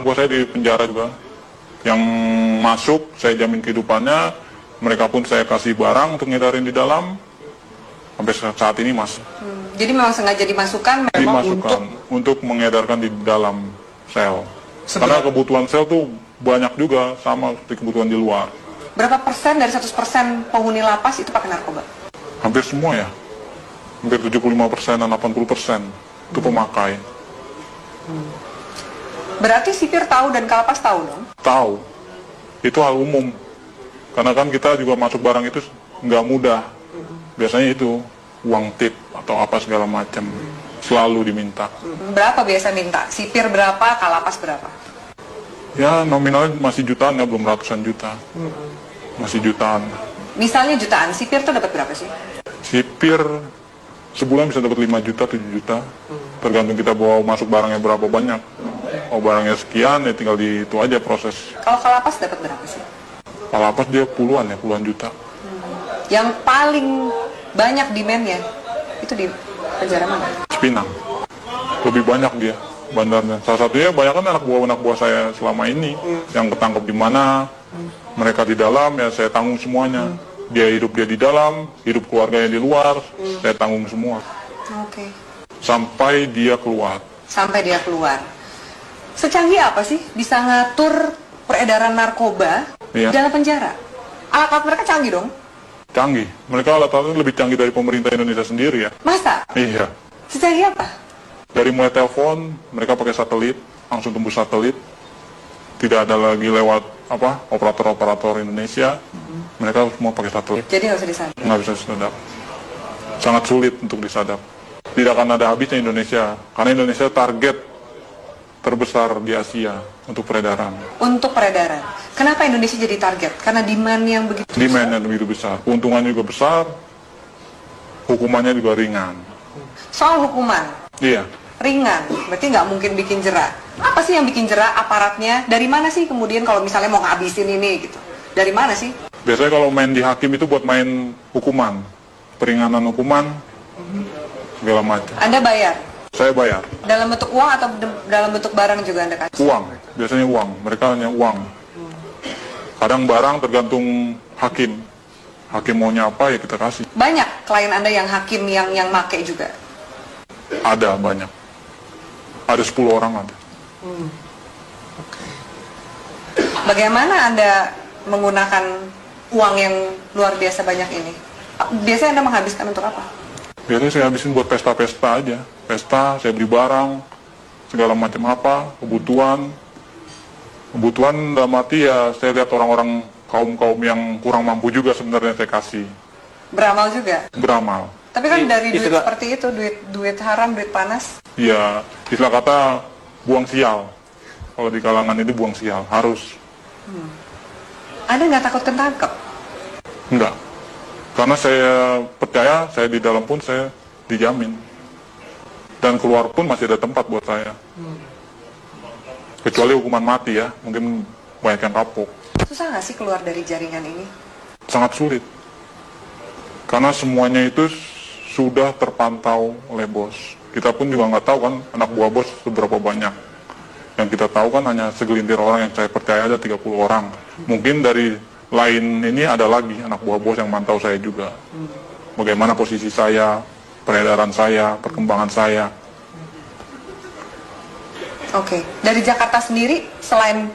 Buat saya di penjara juga. Yang masuk, saya jamin kehidupannya. Mereka pun saya kasih barang untuk ngedarin di dalam. Sampai saat ini masih. Jadi memang sengaja dimasukkan memang untuk mengedarkan di dalam sel. Karena kebutuhan sel tuh banyak juga, sama seperti kebutuhan di luar. Berapa persen dari 100% penghuni lapas itu pakai narkoba? Hampir semua ya. Hampir 75%, 80% itu pemakai. Berarti sipir tahu dan kalapas tahu dong? Tahu. Itu hal umum. Karena kan kita juga masuk barang itu nggak mudah. Biasanya itu uang tip atau apa segala macam. Selalu diminta. Berapa biasa minta? Sipir berapa, kalapas berapa? Ya nominalnya masih jutaan ya, belum ratusan juta. Masih jutaan. Misalnya jutaan, sipir tuh dapat berapa sih? Sipir sebulan bisa dapat 5 juta, 7 juta. Tergantung kita bawa masuk barangnya berapa banyak. Oh barangnya sekian ya tinggal di itu aja proses. Kalau kalapas dapat berapa sih? Kalapas dia puluhan juta. Yang paling banyak demand-nya itu di penjara mana? Cipinang. Lebih banyak dia bandarnya. Salah satunya banyak kan anak buah saya selama ini yang ketangkep di mana. Mereka di dalam ya saya tanggung semuanya. Dia di dalam, hidup keluarganya di luar, saya tanggung semua. Oke. Sampai dia keluar. Sampai dia keluar. Secanggih apa sih bisa ngatur peredaran narkoba di dalam penjara? Alat-alat mereka canggih dong? Canggih. Mereka alat-alatnya lebih canggih dari pemerintah Indonesia sendiri ya. Masa? Iya. Secanggih apa? Dari mulai telepon, mereka pakai satelit, langsung tembus satelit. Tidak ada lagi lewat operator-operator Indonesia. Mereka semua pakai satelit. Jadi nggak bisa disadap? Nggak bisa disadap. Sangat sulit untuk disadap. Tidak akan ada habisnya Indonesia. Karena Indonesia target terbesar di Asia untuk peredaran. Untuk peredaran. Kenapa Indonesia jadi target? Karena demand yang begitu besar? Demand yang begitu besar. Keuntungannya juga besar. Hukumannya juga ringan. Soal hukuman? Iya. Ringan, berarti nggak mungkin bikin jera. Apa sih yang bikin jera aparatnya? Dari mana sih kemudian kalau misalnya mau ngabisin ini gitu? Dari mana sih? Biasanya kalau main di hakim itu buat main hukuman. Peringanan hukuman, segala macam. Anda bayar? Saya bayar. Dalam bentuk uang atau dalam bentuk barang juga Anda kasih? Uang, biasanya uang. Mereka hanya uang. Kadang barang tergantung hakim. Hakim maunya apa ya kita kasih. Banyak klien Anda yang hakim yang make juga? Ada banyak. Ada 10 orang ada. Bagaimana Anda menggunakan uang yang luar biasa banyak ini? Biasanya Anda menghabiskan untuk apa? Biasanya saya habisin buat pesta-pesta aja. Pesta, saya beli barang, segala macam apa, kebutuhan. Kebutuhan dalam arti ya saya lihat orang-orang kaum-kaum yang kurang mampu juga sebenarnya saya kasih. Beramal juga? Beramal. Tapi kan dari duit seperti itu, duit haram, duit panas. Ya, istilah kata buang sial. Kalau di kalangan itu buang sial, harus. Anda nggak takut ketangkep? Enggak. Karena saya percaya, saya di dalam pun saya dijamin. Dan keluar pun masih ada tempat buat saya. Kecuali hukuman mati ya, mungkin banyak yang kapok. Susah nggak sih keluar dari jaringan ini? Sangat sulit. Karena semuanya itu sudah terpantau oleh bos. Kita pun juga nggak tahu kan anak buah bos seberapa banyak. Yang kita tahu kan hanya segelintir orang yang saya percaya ada 30 orang. Mungkin dari lain ini ada lagi anak buah bos yang mantau saya juga. Bagaimana posisi saya, peredaran saya, perkembangan saya. Oke. Dari Jakarta sendiri, selain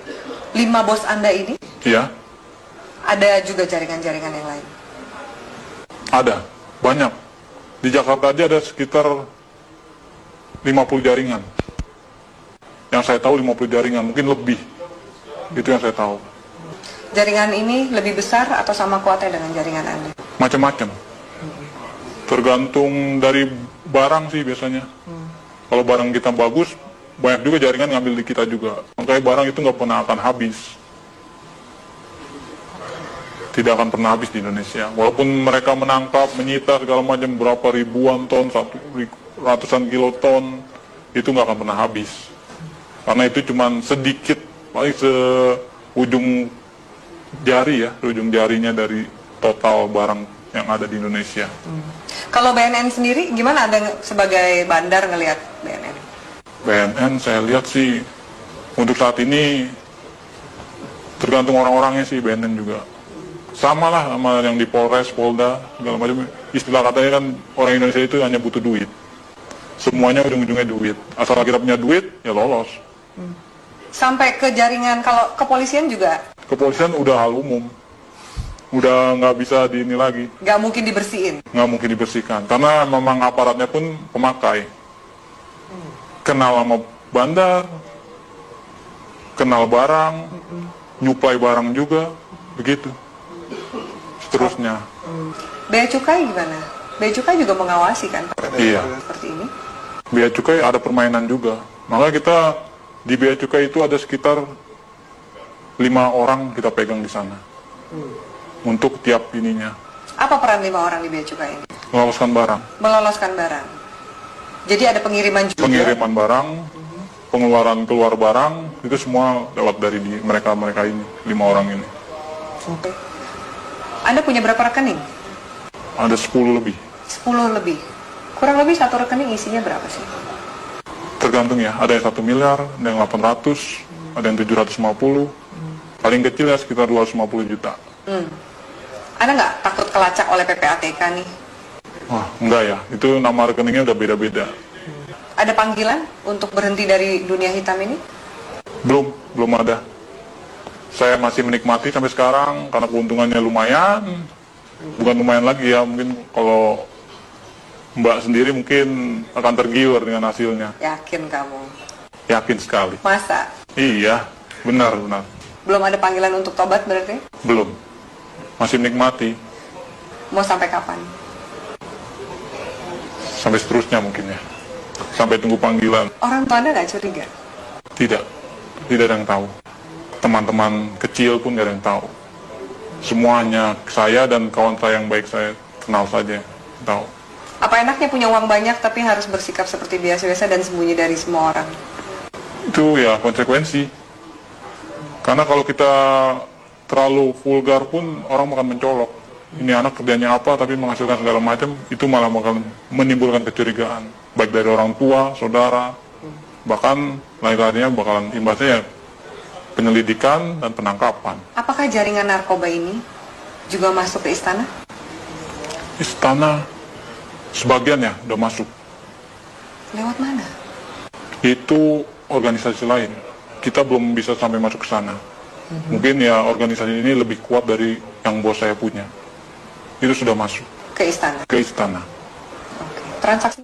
5 bos Anda ini, Iya, ada juga jaringan-jaringan yang lain? ada. Banyak. Di Jakarta aja ada sekitar 50 jaringan. Yang saya tahu 50 jaringan, mungkin lebih. Itu yang saya tahu. Jaringan ini lebih besar atau sama kuatnya dengan jaringan Anda? Macam-macam. Tergantung dari barang sih biasanya. Kalau barang kita bagus, banyak juga jaringan ngambil di kita juga. Makanya barang itu nggak pernah akan habis. Tidak akan pernah habis di Indonesia. Walaupun mereka menangkap, menyita segala macam berapa ribuan ton, ratusan kilo ton, itu nggak akan pernah habis. Karena itu cuma sedikit, paling seujung jari ya, ujung jarinya dari total barang yang ada di Indonesia. Kalau BNN sendiri, gimana Anda sebagai bandar ngelihat BNN? BNN saya lihat sih Untuk saat ini tergantung orang-orangnya sih, BNN juga. Sama lah sama yang di Polres, Polda, segala macam. Istilah katanya kan orang Indonesia itu hanya butuh duit. Semuanya ujung-ujungnya duit. Asal kita punya duit, ya lolos. Sampai ke jaringan, kalau kepolisian juga? Kepolisian udah hal umum. Udah nggak bisa di ini lagi. Nggak mungkin dibersihin? Nggak mungkin dibersihkan. Karena memang aparatnya pun pemakai. Kenal sama bandar, kenal barang, nyuplai barang juga, begitu. Seterusnya. Bea Cukai gimana? Bea Cukai juga mengawasi kan? Iya. Seperti ini? Bea Cukai ada permainan juga. Maka kita di Bea Cukai itu ada sekitar 5 orang kita pegang di sana. Untuk tiap ininya. Apa peran 5 orang di Bea Cukai ini? Meloloskan barang. Meloloskan barang. Jadi ada pengiriman juga? Pengiriman barang, pengeluaran keluar barang, itu semua lewat dari mereka ini, 5 orang ini. Oke. Anda punya berapa rekening? Ada 10 lebih. 10 lebih. Kurang lebih satu rekening isinya berapa sih? Tergantung ya, ada yang 1 miliar, ada yang 800, ada yang 750, paling kecil ya sekitar 250 juta. Anda nggak takut kelacak oleh PPATK nih? Wah, enggak ya, itu nama rekeningnya udah beda-beda. Ada panggilan untuk berhenti dari dunia hitam ini? Belum ada. Saya masih menikmati sampai sekarang, karena keuntungannya lumayan. Bukan lumayan lagi ya, mungkin kalau Mbak sendiri mungkin akan tergiur dengan hasilnya. Yakin kamu? Yakin sekali. Masa? Iya, benar. Belum ada panggilan untuk tobat berarti? Belum. Masih menikmati. Mau sampai kapan? Sampai seterusnya mungkin ya. Sampai tunggu panggilan. Orang tua Anda nggak curiga? Tidak ada yang tahu. Teman-teman kecil pun tidak ada yang tahu. Semuanya saya dan kawan saya yang baik saya kenal saja tahu. Apa enaknya punya uang banyak tapi harus bersikap seperti biasa-biasa dan sembunyi dari semua orang? Itu ya konsekuensi. Karena kalau kita terlalu vulgar pun orang akan mencolok. Ini anak kerjanya apa tapi menghasilkan segala macam, itu malah bakal menimbulkan kecurigaan. Baik dari orang tua, saudara, bahkan lain-lainnya bakalan imbasnya ya penyelidikan dan penangkapan. Apakah jaringan narkoba ini juga masuk ke istana? Istana sebagian ya udah masuk. Lewat mana? Itu organisasi lain. Kita belum bisa sampai masuk ke sana. Mungkin ya organisasi ini lebih kuat dari yang bos saya punya. Itu sudah masuk. Ke istana? Ke istana. Oke. Transaksi